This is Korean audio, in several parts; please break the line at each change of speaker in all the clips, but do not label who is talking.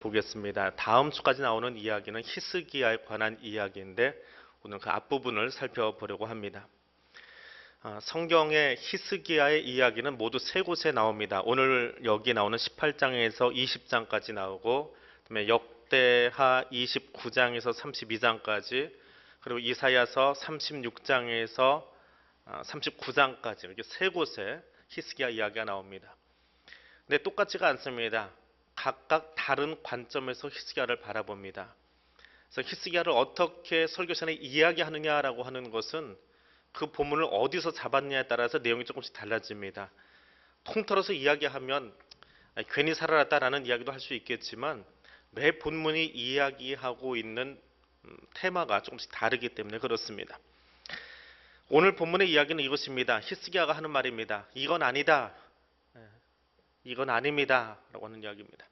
보겠습니다. 다음 주까지 나오는 이야기는 히스기야에 관한 이야기인데 오늘 그 앞부분을 살펴보려고 합니다. 성경의 히스기야의 이야기는 모두 세 곳에 나옵니다. 오늘 여기 나오는 18장에서 20장까지 나오고, 그다음에 역대하 29장에서 32장까지, 그리고 이사야서 36장에서 39장까지 이렇게 세 곳에 히스기야 이야기가 나옵니다. 근데 똑같지가 않습니다. 각각 다른 관점에서 히스기야를 바라봅니다. 그래서 히스기야를 어떻게 설교 시간에 이야기하느냐라고 하는 것은 그 본문을 어디서 잡았냐에 따라서 내용이 조금씩 달라집니다. 통틀어서 이야기하면 괜히 살아났다라는 이야기도 할 수 있겠지만 매 본문이 이야기하고 있는 테마가 조금씩 다르기 때문에 그렇습니다. 오늘 본문의 이야기는 이것입니다. 히스기야가 하는 말입니다. 이건 아니다. 이건 아닙니다. 라고 하는 이야기입니다.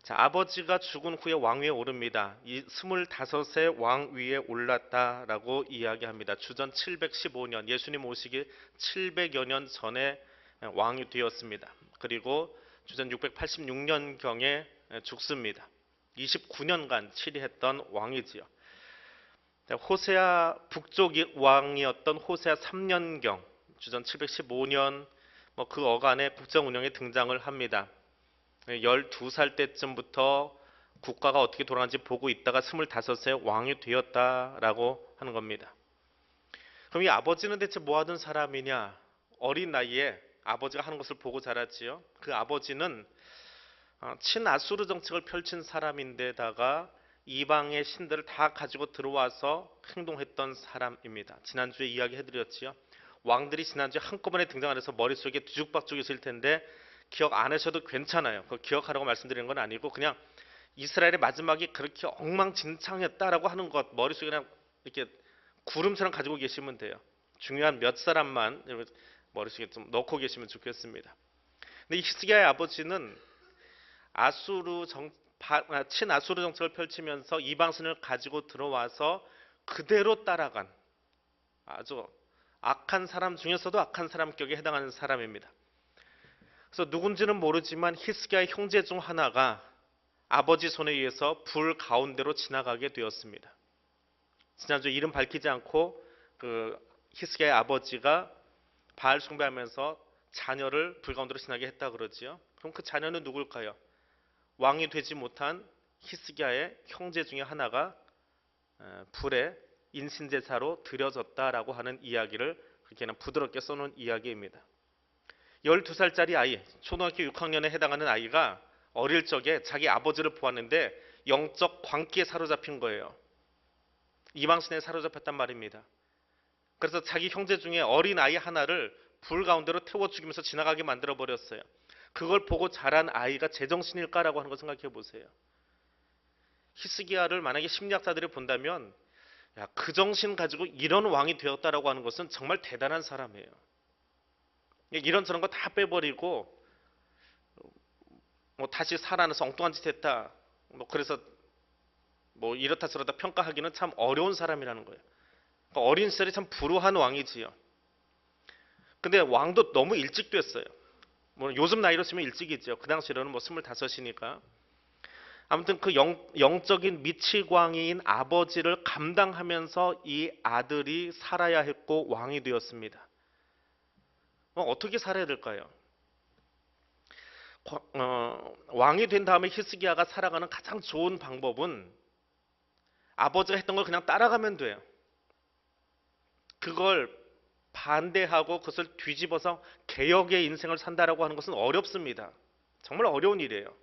자, 아버지가 죽은 후에 왕위에 오릅니다. 이 25세 왕 위에 올랐다라고 이야기합니다. 주전 715년, 예수님 오시기 700여 년 전에 왕이 되었습니다. 그리고 주전 686년경에 죽습니다. 29년간 치리했던 왕이지요. 호세아 북쪽 왕이었던 호세아 3년경, 주전 715년 그 어간에 국정 운영에 등장을 합니다. 12살 때쯤부터 국가가 어떻게 돌아가는지 보고 있다가 25세 왕이 되었다라고 하는 겁니다. 그럼 이 아버지는 대체 뭐 하던 사람이냐? 어린 나이에 아버지가 하는 것을 보고 자랐지요. 그 아버지는 친아수르 정책을 펼친 사람인데다가 이방의 신들을 다 가지고 들어와서 행동했던 사람입니다. 지난주에 이야기해드렸지요. 왕들이 지난주에 한꺼번에 등장을 해서 머릿속에 뒤죽박죽 있을 텐데 기억 안 하셔도 괜찮아요. 그걸 기억하라고 말씀드리는 건 아니고 그냥 이스라엘의 마지막이 그렇게 엉망진창이었다라고 하는 것 머릿속에 그냥 이렇게 구름처럼 가지고 계시면 돼요. 중요한 몇 사람만 머릿속에 좀 넣고 계시면 좋겠습니다. 근데 이 히스기야의 아버지는 친아수르 정책을 펼치면서 이방신을 가지고 들어와서 그대로 따라간 아주 악한 사람 중에서도 악한 사람 격에 해당하는 사람입니다. 그래서 누군지는 모르지만 히스기야의 형제 중 하나가 아버지 손에 의해서 불 가운데로 지나가게 되었습니다. 지난주에 이름 밝히지 않고 그 히스기야의 아버지가 바알 숭배하면서 자녀를 불 가운데로 지나게 했다 그러지요. 그럼 그 자녀는 누굴까요? 왕이 되지 못한 히스기야의 형제 중에 하나가 불에 인신제사로 드려졌다라고 하는 이야기를 그렇게는 부드럽게 써놓은 이야기입니다. 12살짜리 아이, 초등학교 6학년에 해당하는 아이가 어릴 적에 자기 아버지를 보았는데 영적 광기에 사로잡힌 거예요. 이방신에 사로잡혔단 말입니다. 그래서 자기 형제 중에 어린 아이 하나를 불 가운데로 태워 죽이면서 지나가게 만들어 버렸어요. 그걸 보고 자란 아이가 제정신일까라고 하는 걸 생각해 보세요. 히스기야를 만약에 심리학자들이 본다면 그 정신 가지고 이런 왕이 되었다라고 하는 것은 정말 대단한 사람이에요. 이런저런 거 다 빼버리고 다시 살아나서 엉뚱한 짓 했다. 그래서 이렇다 저렇다 평가하기는 참 어려운 사람이라는 거예요. 그러니까 어린 시절에 참 불우한 왕이지요. 근데 왕도 너무 일찍 됐어요. 요즘 나이로 치면 일찍이죠. 그 당시로는 25이니까. 아무튼 그 영적인 미치광이인 아버지를 감당하면서 이 아들이 살아야 했고 왕이 되었습니다. 어떻게 살아야 될까요? 왕이 된 다음에 히스기야가 살아가는 가장 좋은 방법은 아버지가 했던 걸 그냥 따라가면 돼요. 그걸 반대하고 그것을 뒤집어서 개혁의 인생을 산다라고 하는 것은 어렵습니다. 정말 어려운 일이에요.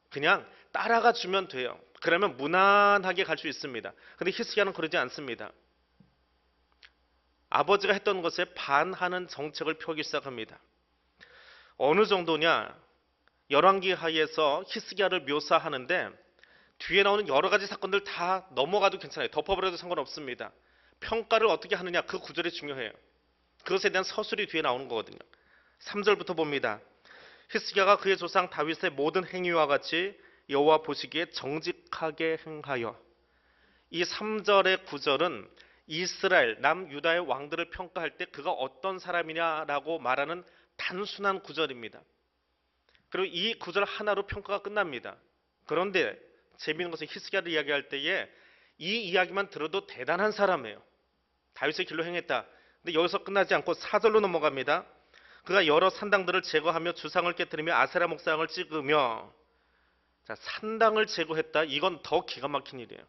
그냥 따라가 주면 돼요. 그러면 무난하게 갈 수 있습니다. 근데 히스기야는 그러지 않습니다. 아버지가 했던 것에 반하는 정책을 펴기 시작합니다. 어느 정도냐? 열왕기하에서 히스기야를 묘사하는데 뒤에 나오는 여러 가지 사건들 다 넘어가도 괜찮아요. 덮어버려도 상관없습니다. 평가를 어떻게 하느냐 그 구절이 중요해요. 그것에 대한 서술이 뒤에 나오는 거거든요. 3절부터 봅니다. 히스기야가 그의 조상 다윗의 모든 행위와 같이 여호와 보시기에 정직하게 행하여. 이 3절의 구절은 이스라엘 남유다의 왕들을 평가할 때 그가 어떤 사람이냐라고 말하는 단순한 구절입니다. 그리고 이 구절 하나로 평가가 끝납니다. 그런데 재미있는 것은 히스기야를 이야기할 때에 이 이야기만 들어도 대단한 사람이에요. 다윗의 길로 행했다. 근데 여기서 끝나지 않고 4절로 넘어갑니다. 그가 여러 산당들을 제거하며 주상을 깨뜨리며 아세라 목상을 찍으며, 자, 산당을 제거했다. 이건 더 기가 막힌 일이에요.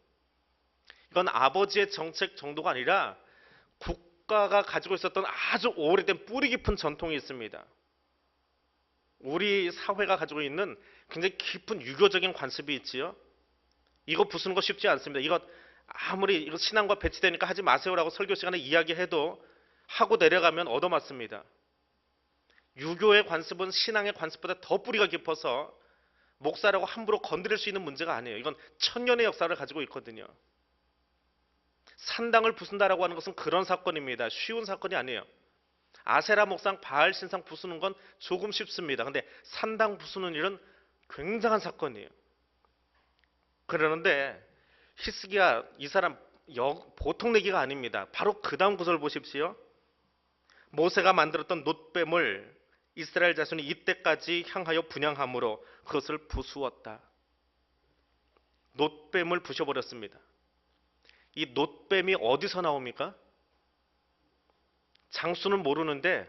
이건 아버지의 정책 정도가 아니라 국가가 가지고 있었던 아주 오래된 뿌리 깊은 전통이 있습니다. 우리 사회가 가지고 있는 굉장히 깊은 유교적인 관습이 있지요. 이거 부수는 거 쉽지 않습니다. 이거 아무리 이거 신앙과 배치되니까 하지 마세요라고 설교 시간에 이야기해도 하고 내려가면 얻어맞습니다. 유교의 관습은 신앙의 관습보다 더 뿌리가 깊어서 목사라고 함부로 건드릴 수 있는 문제가 아니에요. 이건 천년의 역사를 가지고 있거든요. 산당을 부순다라고 하는 것은 그런 사건입니다. 쉬운 사건이 아니에요. 아세라 목상, 바알 신상 부수는 건 조금 쉽습니다. 근데 산당 부수는 일은 굉장한 사건이에요. 그러는데 히스기야 이 사람 보통 내기가 아닙니다. 바로 그 다음 구절 보십시오. 모세가 만들었던 놋뱀을 이스라엘 자손이 이때까지 향하여 분향함으로 그것을 부수었다. 놋뱀을 부셔버렸습니다. 이 놋뱀이 어디서 나옵니까? 장수는 모르는데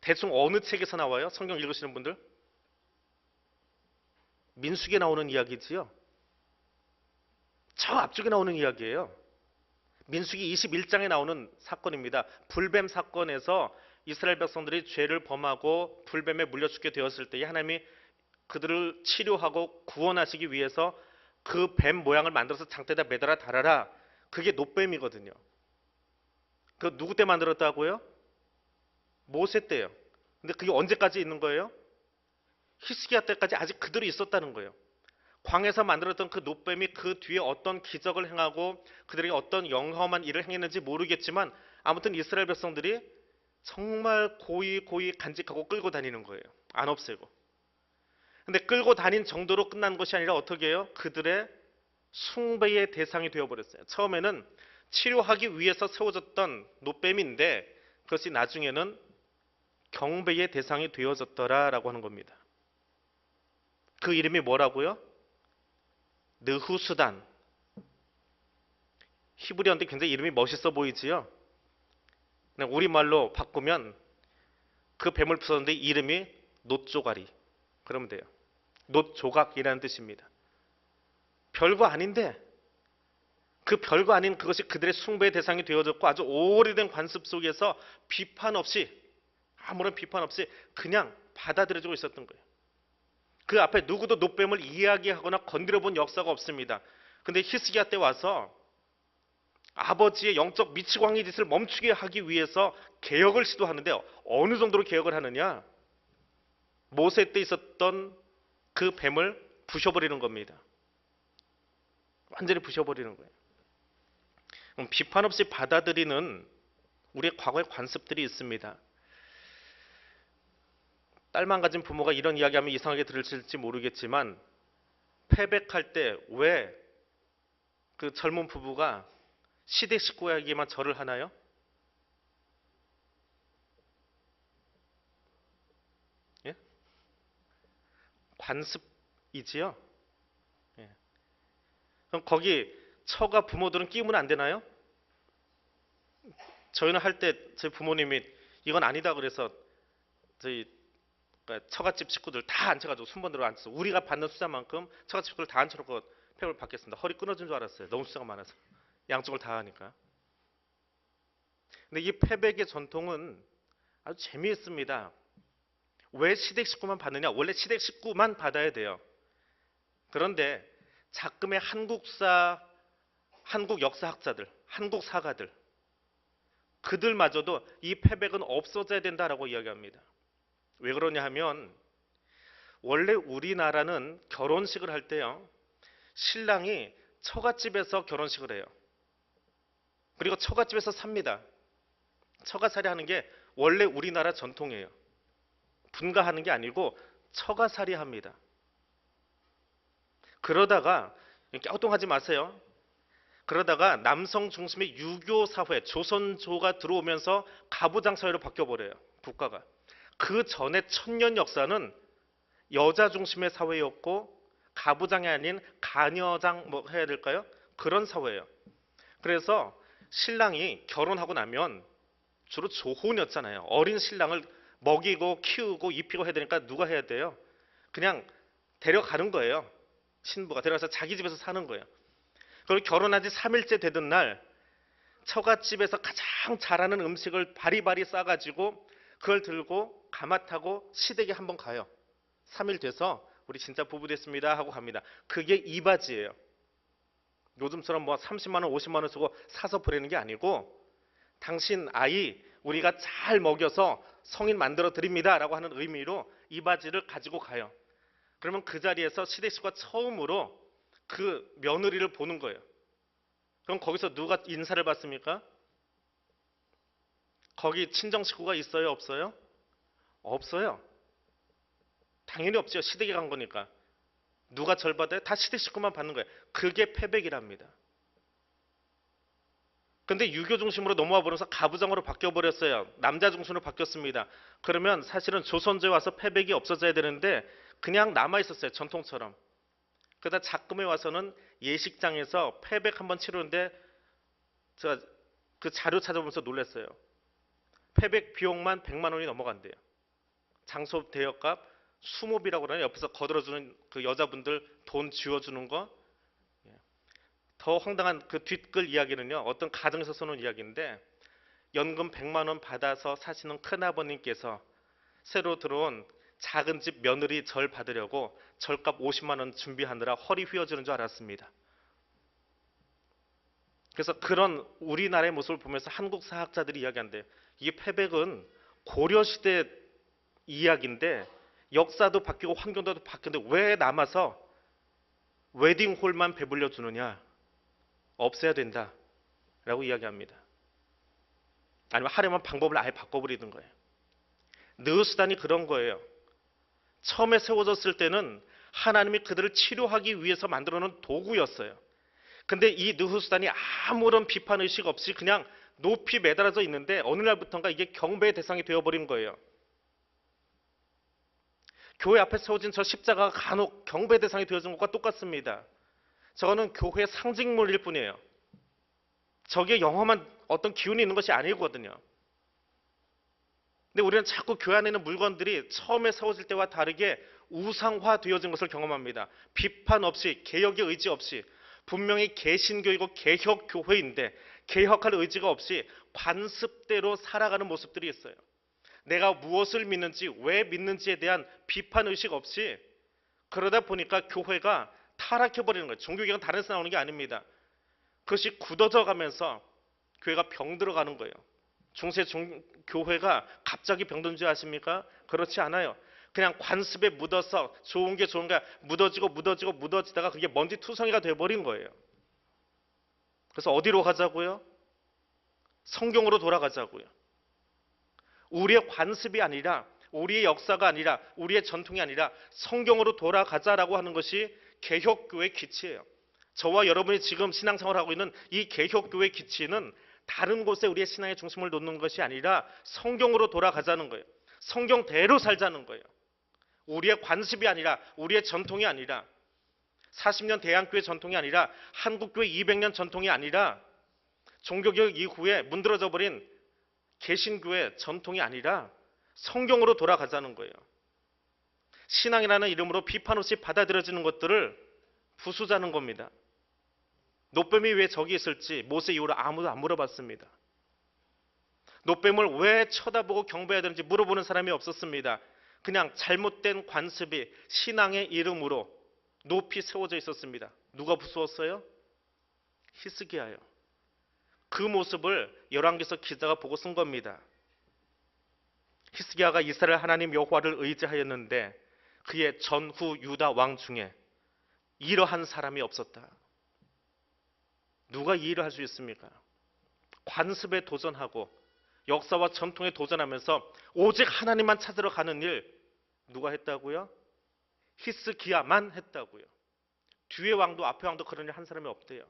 대충 어느 책에서 나와요? 성경 읽으시는 분들? 민수기에 나오는 이야기지요. 저 앞쪽에 나오는 이야기예요. 민수기 21장에 나오는 사건입니다. 불뱀 사건에서 이스라엘 백성들이 죄를 범하고 불뱀에 물려 죽게 되었을 때에 하나님이 그들을 치료하고 구원하시기 위해서 그 뱀 모양을 만들어서 장대에다 매달아 달아라. 그게 놋뱀이거든요. 그 누구 때 만들었다고요? 모세 때요. 근데 그게 언제까지 있는 거예요? 히스기야 때까지 아직 그들이 있었다는 거예요. 광에서 만들었던 그 놋뱀이 그 뒤에 어떤 기적을 행하고 그들에게 어떤 영험한 일을 행했는지 모르겠지만 아무튼 이스라엘 백성들이 정말 고이 간직하고 끌고 다니는 거예요. 안 없애고. 근데 끌고 다닌 정도로 끝난 것이 아니라 어떻게 해요? 그들의 숭배의 대상이 되어버렸어요. 처음에는 치료하기 위해서 세워졌던 놋뱀인데 그것이 나중에는 경배의 대상이 되어졌더라라고 하는 겁니다. 그 이름이 뭐라고요? 느후수단. 히브리어인데 굉장히 이름이 멋있어 보이지요? 우리말로 바꾸면 그 뱀을 부쉈는데 이름이 놋조가리. 그러면 돼요. 놋조각이라는 뜻입니다. 별거 아닌데 그 별거 아닌 그것이 그들의 숭배의 대상이 되어졌고 아주 오래된 관습 속에서 비판 없이, 아무런 비판 없이 그냥 받아들여지고 있었던 거예요. 그 앞에 누구도 놋뱀을 이야기하거나 건드려 본 역사가 없습니다. 근데 히스기야 때 와서 아버지의 영적 미치광이 짓을 멈추게 하기 위해서 개혁을 시도하는데 어느 정도로 개혁을 하느냐? 모세 때 있었던 그 뱀을 부셔버리는 겁니다. 완전히 부셔버리는 거예요. 그럼 비판 없이 받아들이는 우리의 과거의 관습들이 있습니다. 딸만 가진 부모가 이런 이야기하면 이상하게 들을지 모르겠지만 패백할 때 왜 그 젊은 부부가 시댁 식구에게만 절을 하나요? 예? 관습이지요. 예. 그럼 거기 처가 부모들은 끼우면 안 되나요? 저희는 할 때 저희 부모님이 이건 아니다 그래서 저희 처갓집 식구들 다 앉혀가지고 순번대로 앉혀서 우리가 받는 숫자만큼 처갓집 식구들 다 앉혀놓고 폐를 받겠습니다. 허리 끊어진 줄 알았어요. 너무 숫자가 많아서. 양쪽을 다 하니까. 근데 이 패백의 전통은 아주 재미있습니다. 왜 시댁 식구만 받느냐? 원래 시댁 식구만 받아야 돼요. 그런데 작금의 한국 역사학자들, 한국 사가들, 그들마저도 이 패백은 없어져야 된다라고 이야기합니다. 왜 그러냐 하면 원래 우리나라는 결혼식을 할 때요. 신랑이 처갓집에서 결혼식을 해요. 그리고 처갓집에서 삽니다. 처가살이 하는 게 원래 우리나라 전통이에요. 분가하는 게 아니고 처가살이 합니다. 그러다가 갸우뚱하지 마세요. 그러다가 남성 중심의 유교 사회, 조선조가 들어오면서 가부장 사회로 바뀌어버려요. 국가가. 그 전에 천년 역사는 여자 중심의 사회였고 가부장이 아닌 가녀장 뭐 해야 될까요? 그런 사회예요. 그래서 신랑이 결혼하고 나면 주로 조혼이었잖아요. 어린 신랑을 먹이고 키우고 입히고 해야 되니까 누가 해야 돼요? 그냥 데려가는 거예요. 신부가 데려가서 자기 집에서 사는 거예요. 그리고 결혼한 지 3일째 되던 날 처갓집에서 가장 잘하는 음식을 바리바리 싸가지고 그걸 들고 가마타고 시댁에 한번 가요. 3일 돼서 우리 진짜 부부 됐습니다 하고 갑니다. 그게 이바지예요. 요즘처럼 뭐 30만 원, 50만 원 쓰고 사서 보내는 게 아니고 당신 아이 우리가 잘 먹여서 성인 만들어 드립니다라고 하는 의미로 이바지를 가지고 가요. 그러면 그 자리에서 시댁 식구가 처음으로 그 며느리를 보는 거예요. 그럼 거기서 누가 인사를 받습니까? 거기 친정 식구가 있어요, 없어요? 없어요. 당연히 없죠. 시댁에 간 거니까. 누가 절 받아요? 다 시댁 식구만 받는 거예요. 그게 패백이랍니다. 근데 유교 중심으로 넘어와 버려서 가부장으로 바뀌어 버렸어요. 남자 중심으로 바뀌었습니다. 그러면 사실은 조선조에 와서 패백이 없어져야 되는데 그냥 남아 있었어요. 전통처럼. 그러다 작금에 와서는 예식장에서 패백 한번 치르는데 제가 그 자료 찾아보면서 놀랐어요. 패백 비용만 100만 원이 넘어간대요. 장소 대여값, 수모비라고 그러나 옆에서 거들어주는 그 여자분들 돈 쥐어주는 거. 더 황당한 그 뒷글 이야기는요. 어떤 가정에서 쓰는 이야기인데 연금 100만 원 받아서 사시는 큰아버님께서 새로 들어온 작은 집 며느리 절 받으려고 절값 50만 원 준비하느라 허리 휘어지는 줄 알았습니다. 그래서 그런 우리나라의 모습을 보면서 한국 사학자들이 이야기한대요. 이게 패백은 고려시대 이야기인데 역사도 바뀌고 환경도 바뀌는데 왜 남아서 웨딩홀만 배불려 주느냐. 없애야 된다라고 이야기합니다. 아니면 하려면 방법을 아예 바꿔버리는 거예요. 느수단이 그런 거예요. 처음에 세워졌을 때는 하나님이 그들을 치료하기 위해서 만들어 놓은 도구였어요. 근데 이 느후수단이 아무런 비판의식 없이 그냥 높이 매달아져 있는데 어느 날부터인가 이게 경배의 대상이 되어버린 거예요. 교회 앞에 세워진 저 십자가가 간혹 경배의 대상이 되어진 것과 똑같습니다. 저거는 교회의 상징물일 뿐이에요. 저기에 영험한 어떤 기운이 있는 것이 아니거든요. 근데 우리는 자꾸 교회 안에 있는 물건들이 처음에 세워질 때와 다르게 우상화되어진 것을 경험합니다. 비판 없이 개혁의 의지 없이 분명히 개신교이고 개혁교회인데 개혁할 의지가 없이 관습대로 살아가는 모습들이 있어요. 내가 무엇을 믿는지 왜 믿는지에 대한 비판의식 없이 그러다 보니까 교회가 타락해버리는 거예요. 종교개혁은 다른 데서 나오는 게 아닙니다. 그것이 굳어져 가면서 교회가 병들어가는 거예요. 중세 교회가 갑자기 병든 줄 아십니까? 그렇지 않아요. 그냥 관습에 묻어서 좋은 게 좋은가 묻어지다가 그게 먼지 투성이가 돼버린 거예요. 그래서 어디로 가자고요? 성경으로 돌아가자고요. 우리의 관습이 아니라 우리의 역사가 아니라 우리의 전통이 아니라 성경으로 돌아가자라고 하는 것이 개혁교회의 기치예요. 저와 여러분이 지금 신앙생활을 하고 있는 이 개혁교회의 기치는 다른 곳에 우리의 신앙의 중심을 놓는 것이 아니라 성경으로 돌아가자는 거예요. 성경대로 살자는 거예요. 우리의 관습이 아니라 우리의 전통이 아니라 40년 대한교회 전통이 아니라 한국교회 200년 전통이 아니라 종교개혁 이후에 문드러져 버린 개신교회 전통이 아니라 성경으로 돌아가자는 거예요. 신앙이라는 이름으로 비판 없이 받아들여지는 것들을 부수자는 겁니다. 노뱀이 왜 저기 있을지 모세 이후로 아무도 안 물어봤습니다. 노뱀을 왜 쳐다보고 경배해야 되는지 물어보는 사람이 없었습니다. 그냥 잘못된 관습이 신앙의 이름으로 높이 세워져 있었습니다. 누가 부수었어요? 히스기야요. 그 모습을 열왕기서 기자가 보고 쓴 겁니다. 히스기야가 이스라엘 하나님 여호와를 의지하였는데 그의 전후 유다 왕 중에 이러한 사람이 없었다. 누가 이 일을 할 수 있습니까? 관습에 도전하고 역사와 전통에 도전하면서 오직 하나님만 찾으러 가는 일 누가 했다고요? 히스기야만 했다고요. 뒤에 왕도 앞에 왕도 그런 일 한 사람이 없대요.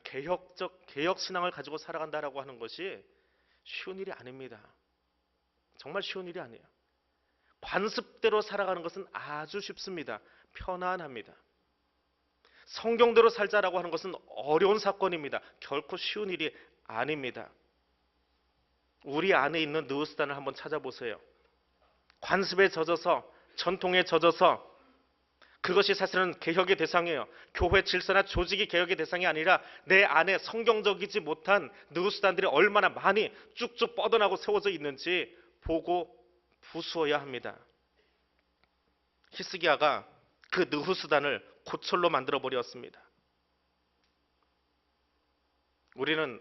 개혁 신앙을 가지고 살아간다라고 하는 것이 쉬운 일이 아닙니다. 정말 쉬운 일이 아니에요. 관습대로 살아가는 것은 아주 쉽습니다. 편안합니다. 성경대로 살자라고 하는 것은 어려운 사건입니다. 결코 쉬운 일이 아닙니다. 우리 안에 있는 느우스단을 한번 찾아보세요. 관습에 젖어서, 전통에 젖어서, 그것이 사실은 개혁의 대상이에요. 교회 질서나 조직이 개혁의 대상이 아니라 내 안에 성경적이지 못한 느우스단들이 얼마나 많이 쭉쭉 뻗어나고 세워져 있는지 보고 부수어야 합니다. 히스기야가 그 느후스단을 고철로 만들어 버렸습니다. 우리는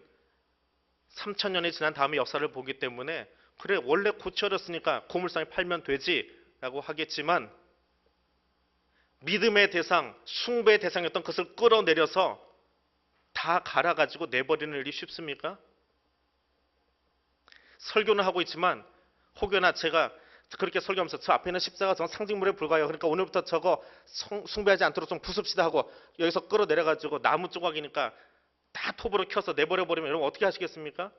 3000년이 지난 다음에 역사를 보기 때문에 그래 원래 고철이었으니까 고물상에 팔면 되지라고 하겠지만, 믿음의 대상, 숭배의 대상이었던 것을 끌어내려서 다 갈아가지고 내버리는 일이 쉽습니까? 설교는 하고 있지만 혹여나 제가 그렇게 설교하면서 저 앞에 있는 십자가 전 상징물에 불과해요. 그러니까 오늘부터 저거 숭배하지 않도록 좀 부숩시다 하고 여기서 끌어내려가지고 나무 조각이니까 다 톱으로 켜서 내버려버리면 여러분 어떻게 하시겠습니까?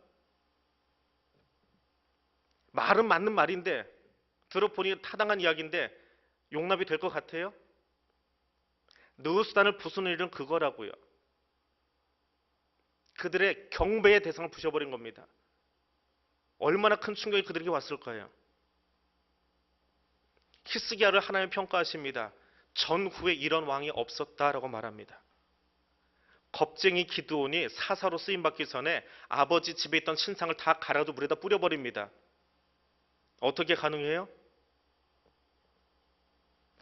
말은 맞는 말인데 들어보니 타당한 이야기인데 용납이 될 것 같아요? 느우스단을 부수는 일은 그거라고요. 그들의 경배의 대상을 부셔버린 겁니다. 얼마나 큰 충격이 그들에게 왔을까요? 히스기야를 하나님 평가하십니다. 전후에 이런 왕이 없었다라고 말합니다. 겁쟁이 기드온이 사사로 쓰임받기 전에 아버지 집에 있던 신상을 다 갈아도 물에다 뿌려버립니다. 어떻게 가능해요?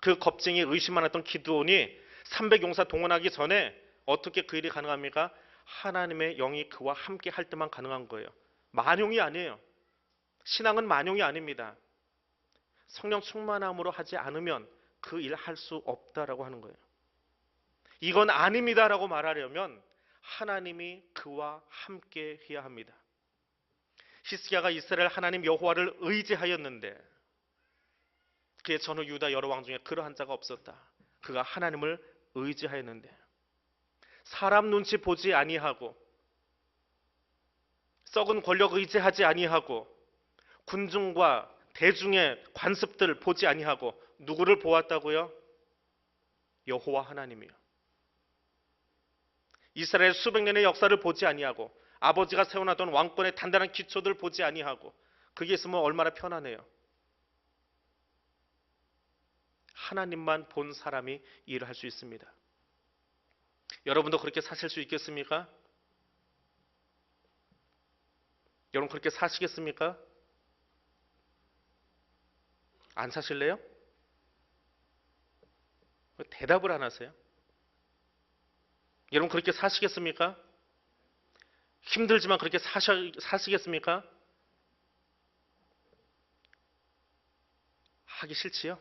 그 겁쟁이 의심 많았던 기드온이 300용사 동원하기 전에 어떻게 그 일이 가능합니까? 하나님의 영이 그와 함께 할 때만 가능한 거예요. 만용이 아니에요. 신앙은 만용이 아닙니다. 성령 충만함으로 하지 않으면 그 일 할 수 없다라고 하는 거예요. 이건 아닙니다라고 말하려면 하나님이 그와 함께 해야 합니다. 히스기야가 이스라엘 하나님 여호와를 의지하였는데 그의 전후 유다 여러 왕 중에 그러한 자가 없었다. 그가 하나님을 의지하였는데 사람 눈치 보지 아니하고 썩은 권력 의지하지 아니하고 군중과 대중의 관습들 보지 아니하고 누구를 보았다고요? 여호와 하나님이요. 이스라엘 수백 년의 역사를 보지 아니하고 아버지가 세워놨던 왕권의 단단한 기초들 보지 아니하고 그게 있으면 얼마나 편하네요. 하나님만 본 사람이 일을 할 수 있습니다. 여러분도 그렇게 사실 수 있겠습니까? 여러분 그렇게 사시겠습니까? 안 사실래요? 왜 대답을 안 하세요? 여러분 그렇게 사시겠습니까? 힘들지만 그렇게 사시겠습니까? 하기 싫지요?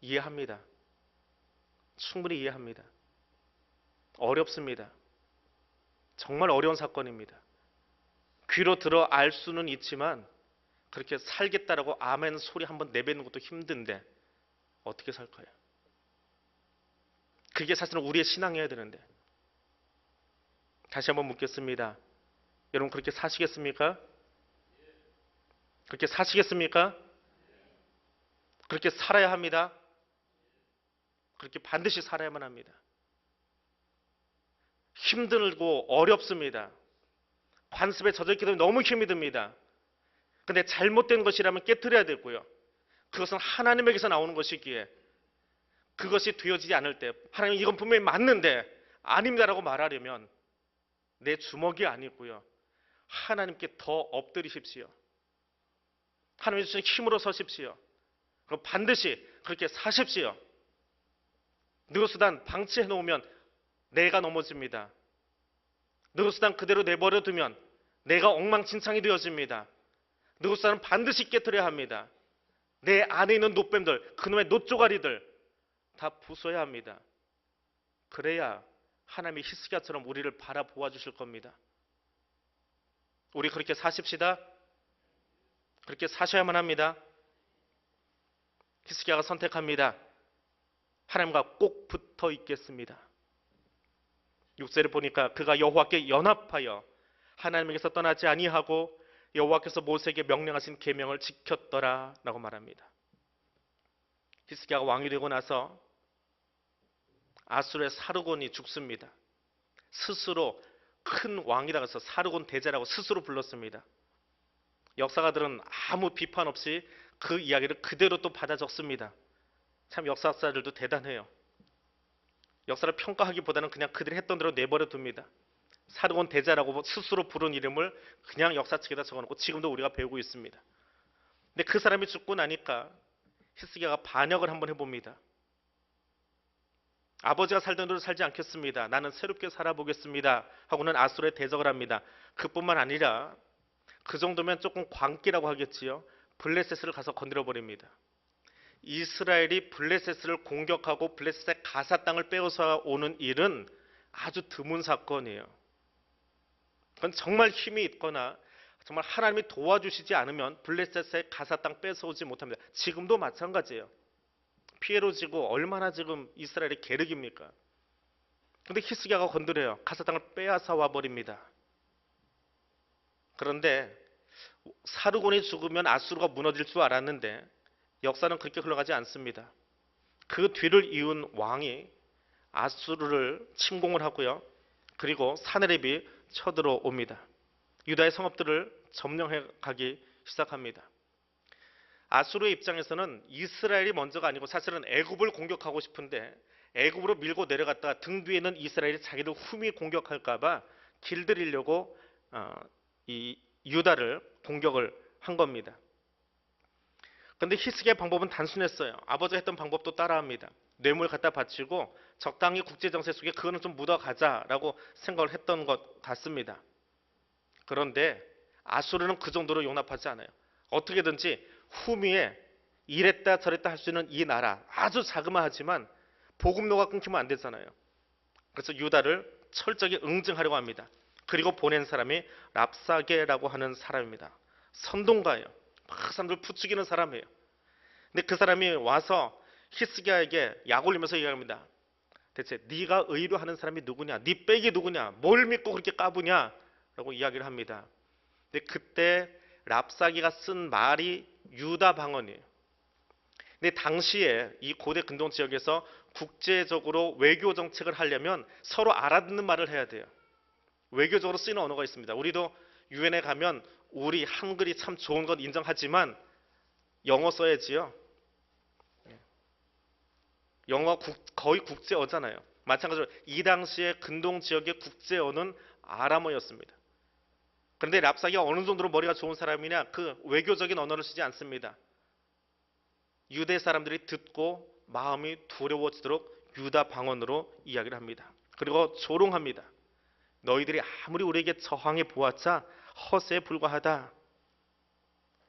이해합니다. 충분히 이해합니다. 어렵습니다. 정말 어려운 사건입니다. 귀로 들어 알 수는 있지만 그렇게 살겠다라고 아멘 소리 한번 내뱉는 것도 힘든데 어떻게 살까요? 그게 사실은 우리의 신앙이어야 되는데. 다시 한번 묻겠습니다. 여러분 그렇게 사시겠습니까? 그렇게 사시겠습니까? 그렇게 살아야 합니다. 그렇게 반드시 살아야만 합니다. 힘들고 어렵습니다. 관습에 젖어있기 때문에 너무 힘이 듭니다. 근데 잘못된 것이라면 깨트려야 되고요. 그것은 하나님에게서 나오는 것이기에 그것이 되어지지 않을 때 하나님 이건 분명히 맞는데 아닙니다라고 말하려면 내 주먹이 아니고요. 하나님께 더 엎드리십시오. 하나님의 주신 힘으로 서십시오. 그럼 반드시 그렇게 사십시오. 느우스단 방치해 놓으면 내가 넘어집니다. 느우스단 그대로 내버려 두면 내가 엉망진창이 되어집니다. 느우스단은 반드시 깨트려야 합니다. 내 안에 있는 노뱀들, 그놈의 노쪼가리들 다 부숴야 합니다. 그래야 하나님이 히스기야처럼 우리를 바라보아 주실 겁니다. 우리 그렇게 사십시다. 그렇게 사셔야만 합니다. 히스기야가 선택합니다. 하나님과 꼭 붙어 있겠습니다. 6절을 보니까 그가 여호와께 연합하여 하나님에게서 떠나지 아니하고 여호와께서 모세에게 명령하신 계명을 지켰더라라고 말합니다. 히스기야가 왕이 되고 나서 아수르의 사르곤이 죽습니다. 스스로 큰 왕이라고 해서 사르곤 대제라고 스스로 불렀습니다. 역사가들은 아무 비판 없이 그 이야기를 그대로 또 받아 적습니다. 참 역사학자들도 대단해요. 역사를 평가하기보다는 그냥 그들이 했던 대로 내버려 둡니다. 사르곤 대제라고 스스로 부른 이름을 그냥 역사책에다 적어놓고 지금도 우리가 배우고 있습니다. 근데 그 사람이 죽고 나니까 히스기야가 반역을 한번 해봅니다. 아버지가 살던 대로 살지 않겠습니다. 나는 새롭게 살아보겠습니다. 하고는 아수르에 대적을 합니다. 그뿐만 아니라 그 정도면 조금 광기라고 하겠지요. 블레셋을 가서 건드려 버립니다. 이스라엘이 블레셋을 공격하고 블레셋의 가사 땅을 빼앗아 오는 일은 아주 드문 사건이에요. 그건 정말 힘이 있거나 정말 하나님이 도와주시지 않으면 블레셋의 가사 땅 뺏어오지 못합니다. 지금도 마찬가지예요. 피해로 지고 얼마나 지금 이스라엘이 계륵입니까? 근데 히스기야가 건드려요. 가사 땅을 빼앗아 와 버립니다. 그런데 사르곤이 죽으면 아수르가 무너질 줄 알았는데 역사는 그렇게 흘러가지 않습니다. 그 뒤를 이은 왕이 아수르를 침공을 하고요. 그리고 사네립이 쳐들어옵니다. 유다의 성읍들을 점령해 가기 시작합니다. 아수르의 입장에서는 이스라엘이 먼저가 아니고 사실은 애굽을 공격하고 싶은데 애굽으로 밀고 내려갔다가 등 뒤에 있는 이스라엘이 자기들 흠이 공격할까 봐 길들이려고 이 유다를 공격을 한 겁니다. 그런데 히스기야의 방법은 단순했어요. 아버지가 했던 방법도 따라합니다. 뇌물 갖다 바치고 적당히 국제정세 속에 그거는 좀 묻어가자라고 생각을 했던 것 같습니다. 그런데 아수르는 그 정도로 용납하지 않아요. 어떻게든지 후미에 이랬다 저랬다 할 수 있는 이 나라 아주 자그마하지만 보급로가 끊기면 안 되잖아요. 그래서 유다를 철저히 응징하려고 합니다. 그리고 보낸 사람이 랍사게라고 하는 사람입니다. 선동가예요. 막 사람들 부추기는 사람이에요. 근데 그 사람이 와서 히스기야에게 약 올리면서 얘기합니다. 대체 네가 의로 하는 사람이 누구냐? 네 백이 누구냐? 뭘 믿고 그렇게 까부냐? 라고 이야기를 합니다. 근데 그때 랍사기가 쓴 말이 유다 방언이에요. 근데 당시에 이 고대 근동 지역에서 국제적으로 외교 정책을 하려면 서로 알아듣는 말을 해야 돼요. 외교적으로 쓰이는 언어가 있습니다. 우리도 유엔에 가면 우리 한글이 참 좋은 건 인정하지만 영어 써야지요. 영어가 거의 국제어잖아요. 마찬가지로 이 당시에 근동 지역의 국제어는 아람어였습니다. 그런데 랍사기가 어느 정도로 머리가 좋은 사람이냐? 그 외교적인 언어를 쓰지 않습니다. 유대 사람들이 듣고 마음이 두려워지도록 유다 방언으로 이야기를 합니다. 그리고 조롱합니다. 너희들이 아무리 우리에게 저항해 보았자 허세에 불과하다.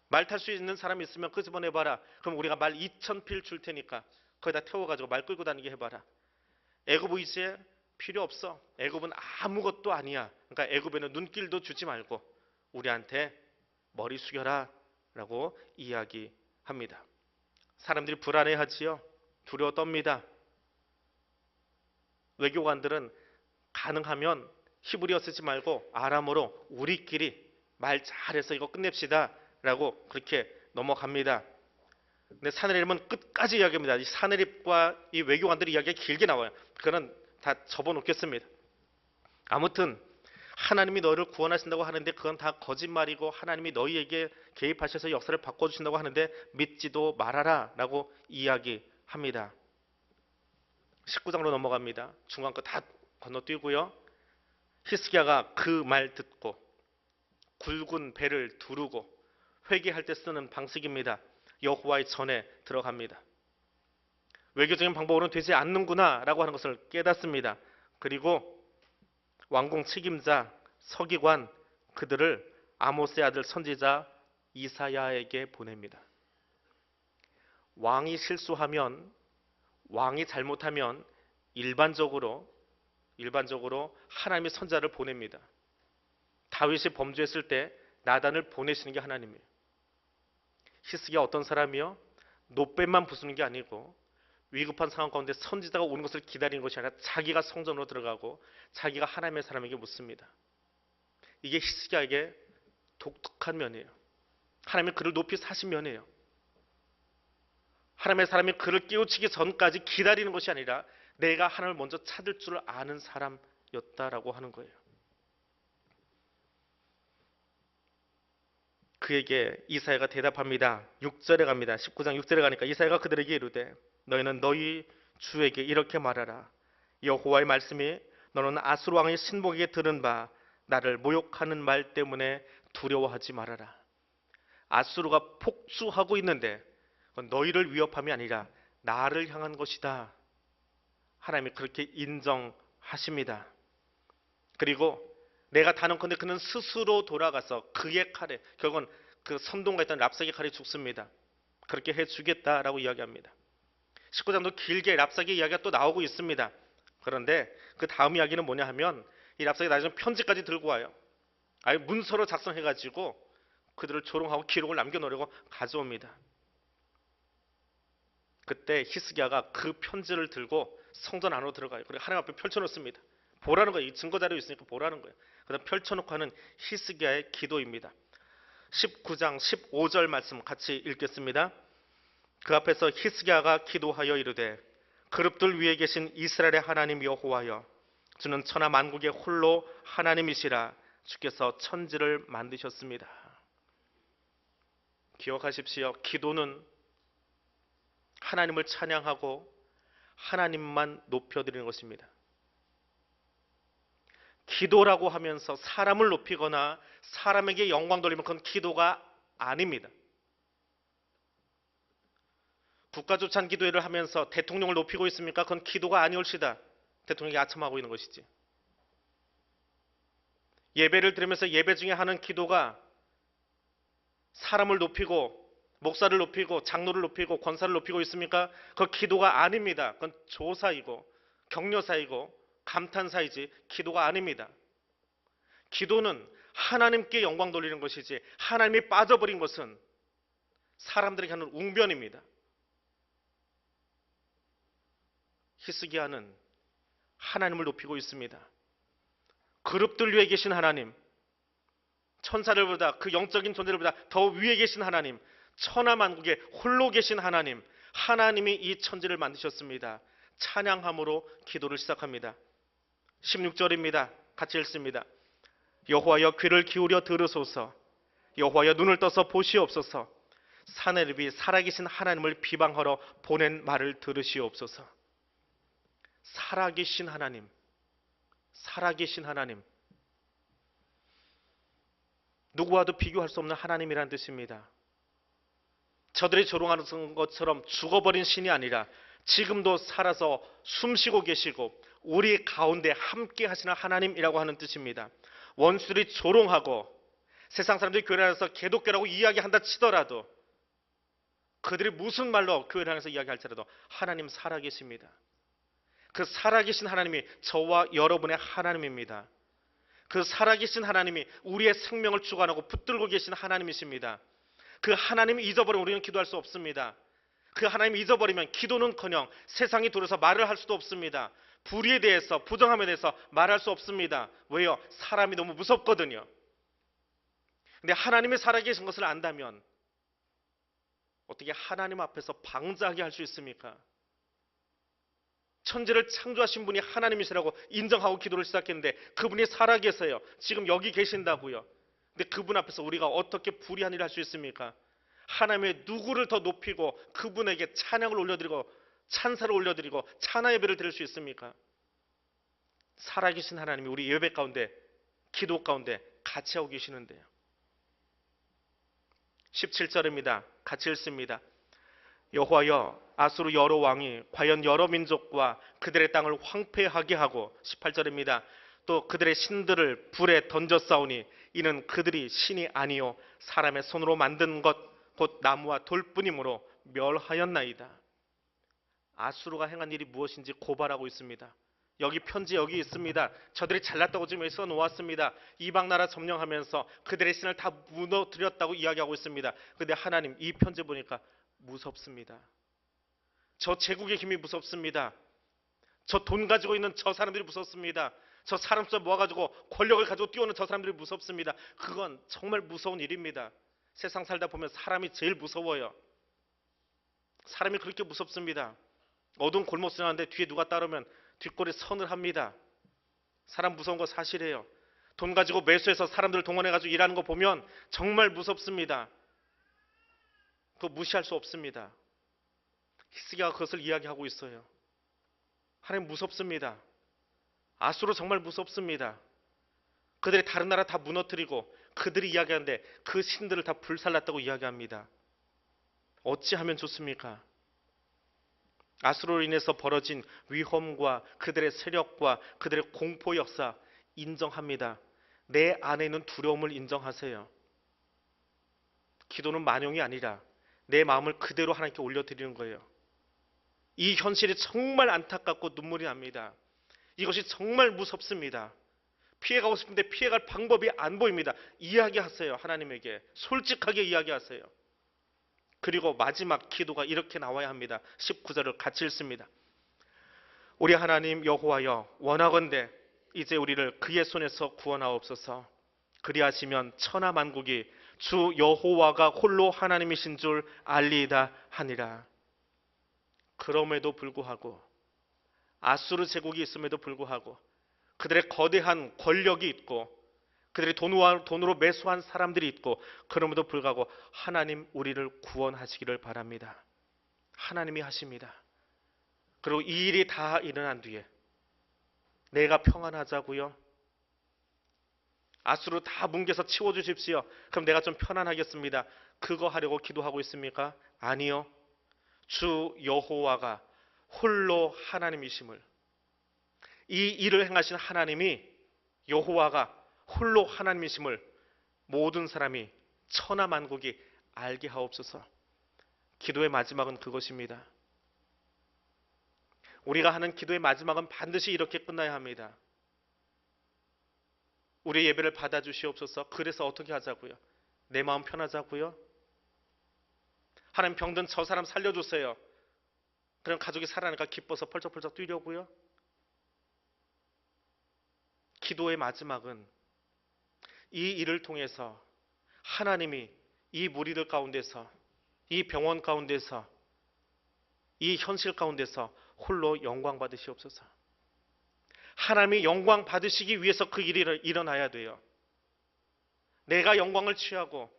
말 탈 수 있는 사람이 있으면 끄집어내봐라. 그럼 우리가 말 2,000필 줄 테니까 거기다 태워가지고 말 끌고 다니게 해봐라. 애굽 이제 필요 없어. 애굽은 아무것도 아니야. 그러니까 애굽에는 눈길도 주지 말고 우리한테 머리 숙여라 라고 이야기합니다. 사람들이 불안해하지요. 두려워 떱니다. 외교관들은 가능하면 히브리어 쓰지 말고 아람어로 우리끼리 말 잘해서 이거 끝냅시다 라고 그렇게 넘어갑니다. 근데 사네립은 끝까지 이야기합니다. 이 사네립과 이 외교관들의 이야기가 길게 나와요. 그거는 다 접어놓겠습니다. 아무튼 하나님이 너를 구원하신다고 하는데 그건 다 거짓말이고 하나님이 너희에게 개입하셔서 역사를 바꿔주신다고 하는데 믿지도 말아라 라고 이야기합니다. 19장으로 넘어갑니다. 중간 거 다 건너뛰고요. 히스기야가 그 말 듣고 굵은 배를 두르고 회개할 때 쓰는 방식입니다. 여호와의 전에 들어갑니다. 외교적인 방법으로는 되지 않는구나 라고 하는 것을 깨닫습니다. 그리고 왕궁 책임자, 서기관 그들을 아모스의 아들 선지자 이사야에게 보냅니다. 왕이 실수하면 왕이 잘못하면 일반적으로 하나님의 선자를 보냅니다. 다윗이 범죄했을 때 나단을 보내시는 게 하나님이에요. 히스기야 어떤 사람이요? 노뱀만 부수는 게 아니고 위급한 상황 가운데 선지자가 오는 것을 기다리는 것이 아니라 자기가 성전으로 들어가고 자기가 하나님의 사람에게 묻습니다. 이게 히스기야에게 독특한 면이에요. 하나님이 그를 높이 사신 면이에요. 하나님의 사람이 그를 깨우치기 전까지 기다리는 것이 아니라 내가 하나님을 먼저 찾을 줄 아는 사람이었다라고 하는 거예요. 그에게 이사야가 대답합니다. 6절에 갑니다. 19장 6절에 가니까 이사야가 그들에게 이르되 너희는 너희 주에게 이렇게 말하라. 여호와의 말씀이 너는 아수르 왕의 신복에게 들은 바 나를 모욕하는 말 때문에 두려워하지 말아라. 아수르가 폭주하고 있는데 그건 너희를 위협함이 아니라 나를 향한 것이다. 하나님이 그렇게 인정하십니다. 그리고 내가 단언컨대 그는 스스로 돌아가서 그의 칼에, 결국은 그 선동가 있던 랍사기 칼에 죽습니다. 그렇게 해주겠다라고 이야기합니다. 19장도 길게 랍사기 이야기가 또 나오고 있습니다. 그런데 그 다음 이야기는 뭐냐 하면 이 랍사기 나중에 편지까지 들고 와요. 아예 문서로 작성해가지고 그들을 조롱하고 기록을 남겨놓으려고 가져옵니다. 그때 히스기야가 그 편지를 들고 성전 안으로 들어가요. 그리고 하나님 앞에 펼쳐놓습니다. 보라는 거예요. 이 증거자료 있으니까 보라는 거예요. 그다음 펼쳐놓고 하는 히스기야의 기도입니다. 19장 15절 말씀 같이 읽겠습니다. 그 앞에서 히스기야가 기도하여 이르되 그룹들 위에 계신 이스라엘의 하나님 여호와여 주는 천하 만국의 홀로 하나님이시라. 주께서 천지를 만드셨습니다. 기억하십시오. 기도는 하나님을 찬양하고 하나님만 높여드리는 것입니다. 기도라고 하면서 사람을 높이거나 사람에게 영광 돌리면 그건 기도가 아닙니다. 국가조찬 기도회를 하면서 대통령을 높이고 있습니까? 그건 기도가 아니올시다. 대통령이 아첨하고 있는 것이지. 예배를 드리면서 예배 중에 하는 기도가 사람을 높이고 목사를 높이고 장로를 높이고 권사를 높이고 있습니까? 그 기도가 아닙니다. 그건 조사이고 격려사이고 감탄사이지 기도가 아닙니다. 기도는 하나님께 영광 돌리는 것이지 하나님이 빠져버린 것은 사람들에게 하는 웅변입니다. 히스기야는 하나님을 높이고 있습니다. 그룹들 위에 계신 하나님, 천사들보다 그 영적인 존재들보다 더 위에 계신 하나님, 천하만국에 홀로 계신 하나님, 하나님이 이 천지를 만드셨습니다. 찬양함으로 기도를 시작합니다. 16절입니다. 같이 읽습니다. 여호와여 귀를 기울여 들으소서. 여호와여 눈을 떠서 보시옵소서. 사내립이 살아계신 하나님을 비방하러 보낸 말을 들으시옵소서. 살아계신 하나님, 살아계신 하나님, 누구와도 비교할 수 없는 하나님이라는 뜻입니다. 저들이 조롱하는 것처럼 죽어버린 신이 아니라 지금도 살아서 숨쉬고 계시고 우리 가운데 함께 하시는 하나님이라고 하는 뜻입니다. 원수들이 조롱하고 세상 사람들이 교회를 안에서 개독교라고 이야기한다 치더라도 그들이 무슨 말로 교회를 안에서 이야기할지라도 하나님 살아계십니다. 그 살아계신 하나님이 저와 여러분의 하나님입니다. 그 살아계신 하나님이 우리의 생명을 주관하고 붙들고 계신 하나님이십니다. 그 하나님이 잊어버리면 우리는 기도할 수 없습니다. 그 하나님이 잊어버리면 기도는커녕 세상이 들어서 말을 할 수도 없습니다. 불의에 대해서 부정함에 대해서 말할 수 없습니다. 왜요? 사람이 너무 무섭거든요. 근데 하나님이 살아계신 것을 안다면 어떻게 하나님 앞에서 방자하게 할 수 있습니까? 천지를 창조하신 분이 하나님이시라고 인정하고 기도를 시작했는데 그분이 살아계세요. 지금 여기 계신다고요. 근데 그분 앞에서 우리가 어떻게 불의한 일을 할 수 있습니까? 하나님의 누구를 더 높이고 그분에게 찬양을 올려드리고 찬사를 올려드리고 찬하 예배를 드릴 수 있습니까? 살아계신 하나님이 우리 예배 가운데 기도 가운데 같이 하고 계시는데요. 17절입니다. 같이 읽습니다. 여호와여 아수르 여러 왕이 과연 여러 민족과 그들의 땅을 황폐하게 하고 18절입니다. 또 그들의 신들을 불에 던져 싸우니 이는 그들이 신이 아니요 사람의 손으로 만든 것 곧 나무와 돌뿐이므로 멸하였나이다. 아수르가 행한 일이 무엇인지 고발하고 있습니다. 여기 편지 여기 있습니다. 저들이 잘났다고 지금 써 놓았습니다. 이방 나라 점령하면서 그들의 신을 다 무너뜨렸다고 이야기하고 있습니다. 그런데 하나님 이 편지 보니까 무섭습니다. 저 제국의 힘이 무섭습니다. 저 돈 가지고 있는 저 사람들이 무섭습니다. 저 사람 숫자 모아가지고 권력을 가지고 뛰어오는 저 사람들이 무섭습니다. 그건 정말 무서운 일입니다. 세상 살다 보면 사람이 제일 무서워요. 사람이 그렇게 무섭습니다. 어두운 골목 지나는데 뒤에 누가 따르면 뒷골에 선을 합니다. 사람 무서운 거 사실이에요. 돈 가지고 매수해서 사람들을 동원해가지고 일하는 거 보면 정말 무섭습니다. 그거 무시할 수 없습니다. 히스기야가 그것을 이야기하고 있어요. 하나님 무섭습니다. 아수르 정말 무섭습니다. 그들이 다른 나라 다 무너뜨리고 그들이 이야기하는데 그 신들을 다 불살랐다고 이야기합니다. 어찌하면 좋습니까? 아수르로 인해서 벌어진 위험과 그들의 세력과 그들의 공포 역사 인정합니다. 내 안에 있는 두려움을 인정하세요. 기도는 만용이 아니라 내 마음을 그대로 하나님께 올려드리는 거예요. 이 현실이 정말 안타깝고 눈물이 납니다. 이것이 정말 무섭습니다. 피해가고 싶은데 피해갈 방법이 안 보입니다. 이야기하세요. 하나님에게 솔직하게 이야기하세요. 그리고 마지막 기도가 이렇게 나와야 합니다. 19절을 같이 읽습니다. 우리 하나님 여호와여, 원하건대 이제 우리를 그의 손에서 구원하옵소서. 그리하시면 천하 만국이 주 여호와가 홀로 하나님이신 줄 알리이다 하니라. 그럼에도 불구하고 아수르 제국이 있음에도 불구하고 그들의 거대한 권력이 있고 그들이 돈으로 매수한 사람들이 있고 그럼에도 불구하고 하나님 우리를 구원하시기를 바랍니다. 하나님이 하십니다. 그리고 이 일이 다 일어난 뒤에 내가 평안하자고요? 아수르 다 뭉개서 치워주십시오. 그럼 내가 좀 편안하겠습니다. 그거 하려고 기도하고 있습니까? 아니요. 주 여호와가 홀로 하나님이심을, 이 일을 행하신 하나님이 여호와가 홀로 하나님이심을 모든 사람이 천하 만국이 알게 하옵소서. 기도의 마지막은 그것입니다. 우리가 하는 기도의 마지막은 반드시 이렇게 끝나야 합니다. 우리의 예배를 받아주시옵소서. 그래서 어떻게 하자고요? 내 마음 편하자고요? 하나님 병든 저 사람 살려주세요. 그럼 가족이 살아나니까 기뻐서 펄쩍펄쩍 뛰려고요? 기도의 마지막은 이 일을 통해서 하나님이 이 무리들 가운데서, 이 병원 가운데서, 이 현실 가운데서 홀로 영광 받으시옵소서. 하나님이 영광 받으시기 위해서 그 일이 일어나야 돼요. 내가 영광을 취하고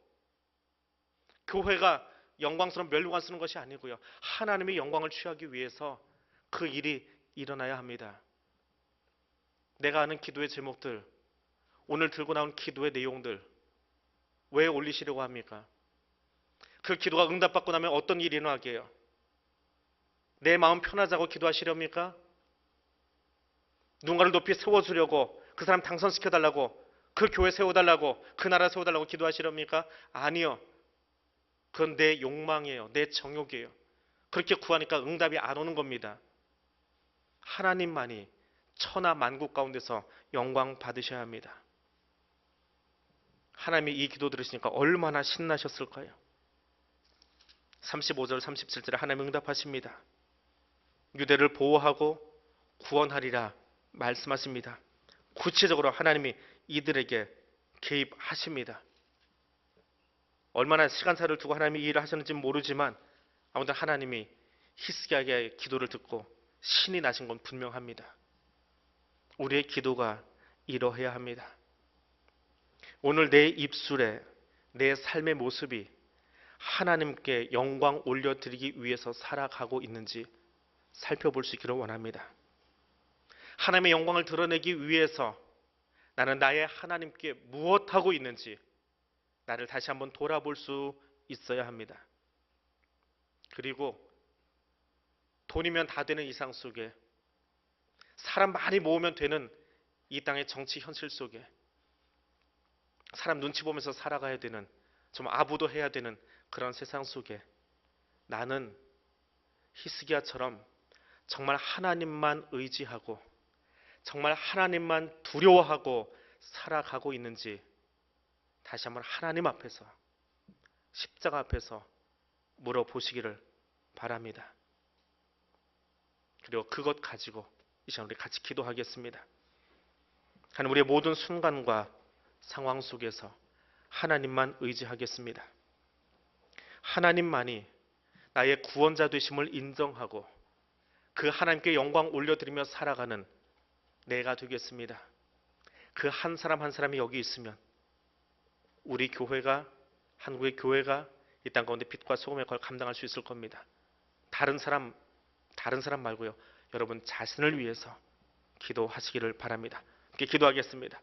교회가 영광스러운 멸류관 쓰는 것이 아니고요. 하나님이 영광을 취하기 위해서 그 일이 일어나야 합니다. 내가 아는 기도의 제목들, 오늘 들고 나온 기도의 내용들 왜 올리시려고 합니까? 그 기도가 응답받고 나면 어떤 일이 일어나게 해요? 내 마음 편하자고 기도하시렵니까? 누군가를 높이 세워주려고, 그 사람 당선시켜달라고, 그 교회 세워달라고, 그 나라 세워달라고 기도하시렵니까? 아니요. 그건 내 욕망이에요. 내 정욕이에요. 그렇게 구하니까 응답이 안 오는 겁니다. 하나님만이 천하 만국 가운데서 영광 받으셔야 합니다. 하나님이 이 기도 들으시니까 얼마나 신나셨을까요? 35절 37절에 하나님 응답하십니다. 유대를 보호하고 구원하리라 말씀하십니다. 구체적으로 하나님이 이들에게 개입하십니다. 얼마나 시간차를 두고 하나님이 이 일을 하셨는지 모르지만 아무튼 하나님이 히스기야의 기도를 듣고 신이 나신 건 분명합니다. 우리의 기도가 이러해야 합니다. 오늘 내 입술에 내 삶의 모습이 하나님께 영광 올려드리기 위해서 살아가고 있는지 살펴볼 수 있기를 원합니다. 하나님의 영광을 드러내기 위해서 나는 나의 하나님께 무엇하고 있는지 나를 다시 한번 돌아볼 수 있어야 합니다. 그리고 돈이면 다 되는 이상 속에, 사람 많이 모으면 되는 이 땅의 정치 현실 속에, 사람 눈치 보면서 살아가야 되는, 좀 아부도 해야 되는 그런 세상 속에 나는 히스기야처럼 정말 하나님만 의지하고 정말 하나님만 두려워하고 살아가고 있는지 다시 한번 하나님 앞에서, 십자가 앞에서 물어보시기를 바랍니다. 그리고 그것 가지고 이 시간 우리 같이 기도하겠습니다. 하나님, 우리의 모든 순간과 상황 속에서 하나님만 의지하겠습니다. 하나님만이 나의 구원자 되심을 인정하고 그 하나님께 영광 올려드리며 살아가는 내가 되겠습니다. 그 한 사람 한 사람이 여기 있으면 우리 교회가, 한국의 교회가 이 땅 가운데 빛과 소금의 역할을 감당할 수 있을 겁니다. 다른 사람 말고요. 여러분 자신을 위해서 기도하시기를 바랍니다. 함께 기도하겠습니다.